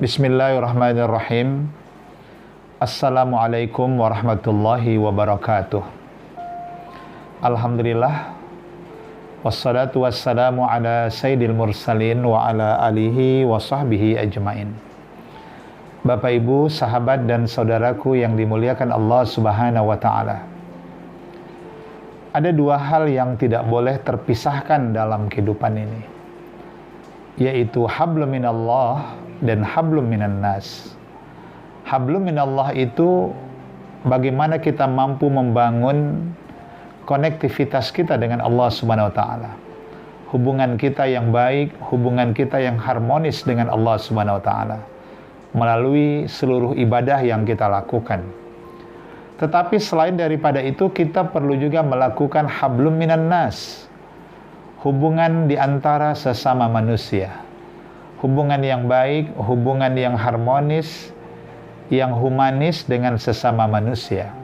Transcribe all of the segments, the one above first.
Bismillahirrahmanirrahim. Assalamualaikum warahmatullahi wabarakatuh. Alhamdulillah, wassalatu wassalamu ala sayyidil mursalin wa ala alihi wa sahbihi ajmain. Bapak Ibu, sahabat dan saudaraku yang dimuliakan Allah Subhanahu wa ta'ala. Ada dua hal yang tidak boleh terpisahkan dalam kehidupan ini, yaitu hablum minallah dan hablum minan nas. Hablum minallah itu bagaimana kita mampu membangun konektivitas kita dengan Allah Subhanahu wa taala. Hubungan kita yang baik, hubungan kita yang harmonis dengan Allah Subhanahu wa taala melalui seluruh ibadah yang kita lakukan. Tetapi selain daripada itu, kita perlu juga melakukan hablum minan nas, hubungan di antara sesama manusia. Hubungan yang baik, hubungan yang harmonis, yang humanis dengan sesama manusia.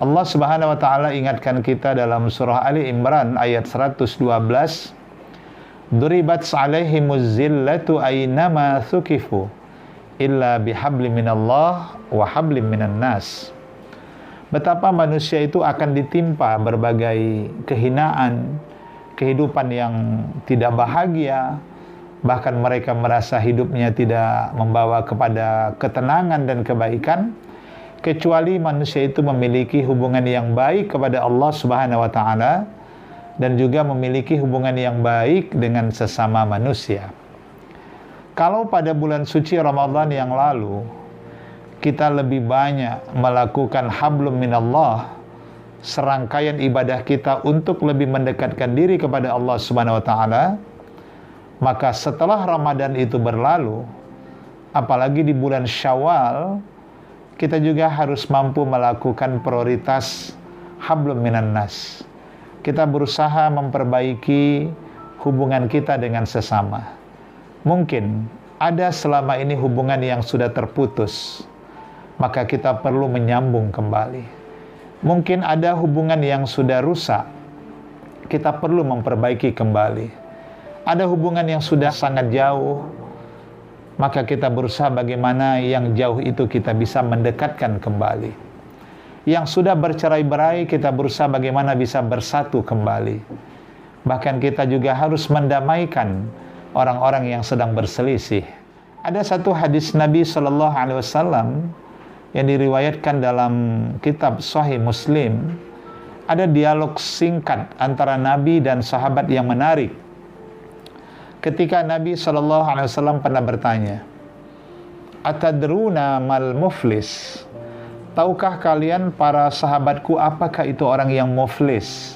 Allah Subhanahu wa taala ingatkan kita dalam surah Ali Imran ayat 112, "Duribat 'alaihimuz zillatu aynama thuqifu illa bihablim minallah wa hablim minan nas." Betapa manusia itu akan ditimpa berbagai kehinaan, kehidupan yang tidak bahagia, bahkan mereka merasa hidupnya tidak membawa kepada ketenangan dan kebaikan, kecuali manusia itu memiliki hubungan yang baik kepada Allah Subhanahu wa taala dan juga memiliki hubungan yang baik dengan sesama manusia. Kalau pada bulan suci Ramadan yang lalu kita lebih banyak melakukan hablum minallah, serangkaian ibadah kita untuk lebih mendekatkan diri kepada Allah Subhanahu wa taala, maka setelah Ramadan itu berlalu, apalagi di bulan Syawal, kita juga harus mampu melakukan prioritas hablum minan nas. Kita berusaha memperbaiki hubungan kita dengan sesama. Mungkin ada selama ini hubungan yang sudah terputus, maka kita perlu menyambung kembali. Mungkin ada hubungan yang sudah rusak, kita perlu memperbaiki kembali. Ada hubungan yang sudah sangat jauh, maka kita berusaha bagaimana yang jauh itu kita bisa mendekatkan kembali. Yang sudah bercerai-berai, kita berusaha bagaimana bisa bersatu kembali. Bahkan kita juga harus mendamaikan orang-orang yang sedang berselisih. Ada satu hadis Nabi Shallallahu Alaihi Wasallam yang diriwayatkan dalam kitab Sahih Muslim. Ada dialog singkat antara Nabi dan sahabat yang menarik. Ketika Nabi SAW pernah bertanya, "Atadruna mal muflis?" Tahukah kalian para sahabatku apakah itu orang yang muflis?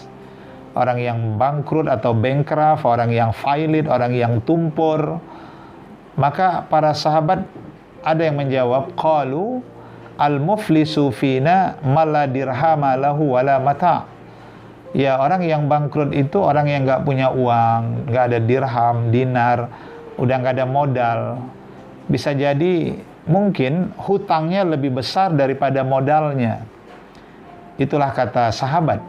Orang yang bangkrut atau bankrupt, orang yang failit, orang yang tumpur. Maka para sahabat ada yang menjawab, qalu al-muflisu fina mala dirhama lahu wala mata'. Ya, orang yang bangkrut itu orang yang nggak punya uang, nggak ada dirham, dinar, udah nggak ada modal. Bisa jadi mungkin hutangnya lebih besar daripada modalnya. Itulah kata sahabat.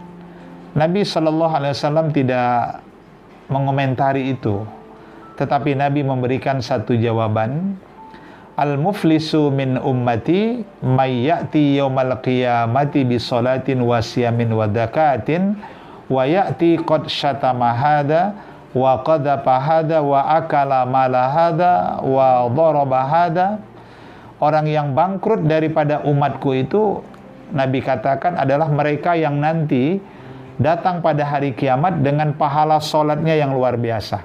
Nabi Shallallahu Alaihi Wasallam tidak mengomentari itu, tetapi Nabi memberikan satu jawaban. Al-muflisu min ummati may ya'ti yaumal qiyamati bi salatin wa siyamin wa zakatin wa ya'ti qad syatama hada wa qadhafa hada wa akala mala hada wa daraba hada. Orang yang bangkrut daripada umatku itu, Nabi katakan, adalah mereka yang nanti datang pada hari kiamat dengan pahala salatnya yang luar biasa,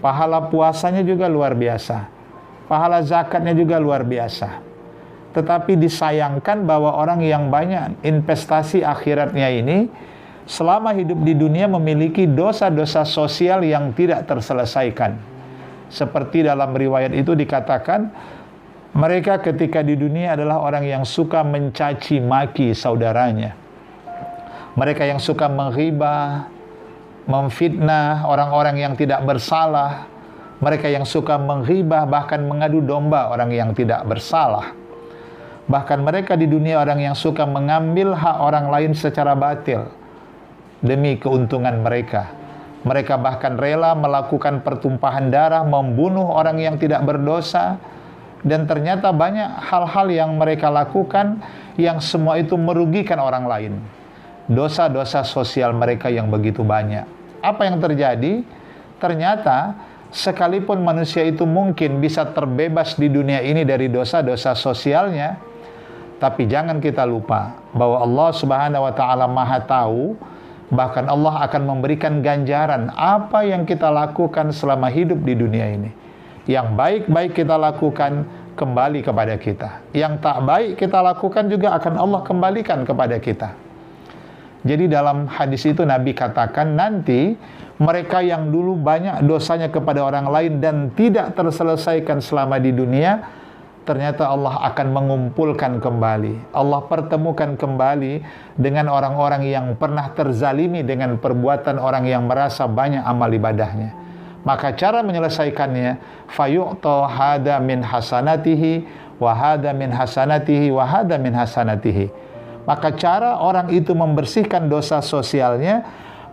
pahala puasanya juga luar biasa, pahala zakatnya juga luar biasa. Tetapi disayangkan bahwa orang yang banyak investasi akhiratnya ini, selama hidup di dunia memiliki dosa-dosa sosial yang tidak terselesaikan. Seperti dalam riwayat itu dikatakan, mereka ketika di dunia adalah orang yang suka mencaci maki saudaranya. Mereka yang suka menghibah, memfitnah orang-orang yang tidak bersalah. Mereka yang suka menghibah, bahkan mengadu domba orang yang tidak bersalah. Bahkan mereka di dunia orang yang suka mengambil hak orang lain secara batil demi keuntungan mereka. Mereka bahkan rela melakukan pertumpahan darah, membunuh orang yang tidak berdosa. Dan ternyata banyak hal-hal yang mereka lakukan yang semua itu merugikan orang lain. Dosa-dosa sosial mereka yang begitu banyak. Apa yang terjadi? Ternyata sekalipun manusia itu mungkin bisa terbebas di dunia ini dari dosa-dosa sosialnya, tapi jangan kita lupa bahwa Allah Subhanahu wa taala Maha tahu, bahkan Allah akan memberikan ganjaran apa yang kita lakukan selama hidup di dunia ini. Yang baik-baik kita lakukan kembali kepada kita. Yang tak baik kita lakukan juga akan Allah kembalikan kepada kita. Jadi dalam hadis itu Nabi katakan, nanti mereka yang dulu banyak dosanya kepada orang lain dan tidak terselesaikan selama di dunia, ternyata Allah akan mengumpulkan kembali. Allah pertemukan kembali dengan orang-orang yang pernah terzalimi dengan perbuatan orang yang merasa banyak amal ibadahnya. Maka cara menyelesaikannya, fayu'ta hada min hasanatihi wa hada min hasanatihi wa hada min hasanatihi. Maka cara orang itu membersihkan dosa sosialnya,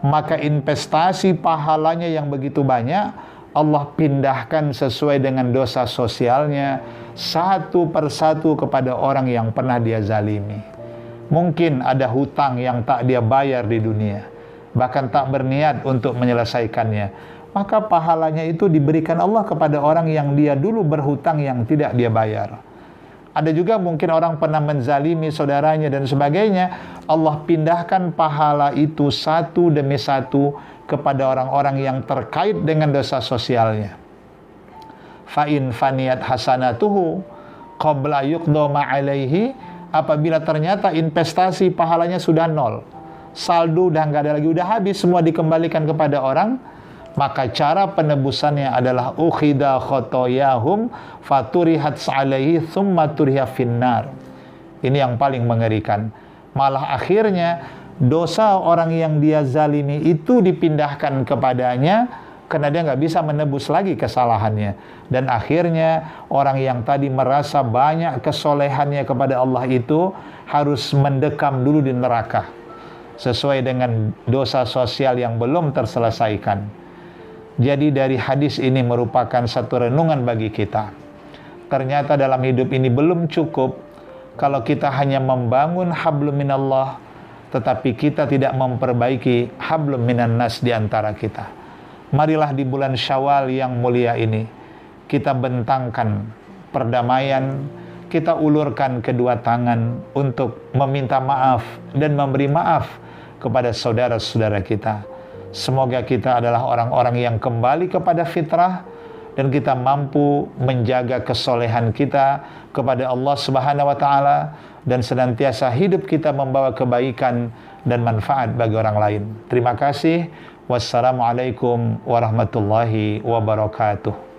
maka investasi pahalanya yang begitu banyak Allah pindahkan sesuai dengan dosa sosialnya satu persatu kepada orang yang pernah dia zalimi. Mungkin ada hutang yang tak dia bayar di dunia, bahkan tak berniat untuk menyelesaikannya, maka pahalanya itu diberikan Allah kepada orang yang dia dulu berhutang yang tidak dia bayar. Ada juga mungkin orang pernah menzalimi saudaranya dan sebagainya, Allah pindahkan pahala itu satu demi satu kepada orang-orang yang terkait dengan dosa sosialnya. Fa'in faniyat hasanatuhu qabla yuqda ma'alaihi, apabila ternyata investasi pahalanya sudah nol, saldo udah nggak ada lagi, udah habis, semua dikembalikan kepada orang, maka cara penebusannya adalah ukhida khotoyahum faturihat alaihi thumma turiha finnar. Ini yang paling mengerikan. Malah akhirnya dosa orang yang dia zalimi itu dipindahkan kepadanya karena dia nggak bisa menebus lagi kesalahannya. Dan akhirnya orang yang tadi merasa banyak kesolehannya kepada Allah itu harus mendekam dulu di neraka sesuai dengan dosa sosial yang belum terselesaikan. Jadi dari hadis ini merupakan satu renungan bagi kita. Ternyata dalam hidup ini belum cukup kalau kita hanya membangun hablum minallah, tetapi kita tidak memperbaiki hablum minan nas di antara kita. Marilah di bulan Syawal yang mulia ini, kita bentangkan perdamaian, kita ulurkan kedua tangan untuk meminta maaf dan memberi maaf kepada saudara-saudara kita. Semoga kita adalah orang-orang yang kembali kepada fitrah dan kita mampu menjaga kesolehan kita kepada Allah Subhanahu wa taala dan senantiasa hidup kita membawa kebaikan dan manfaat bagi orang lain. Terima kasih. Wassalamualaikum warahmatullahi wabarakatuh.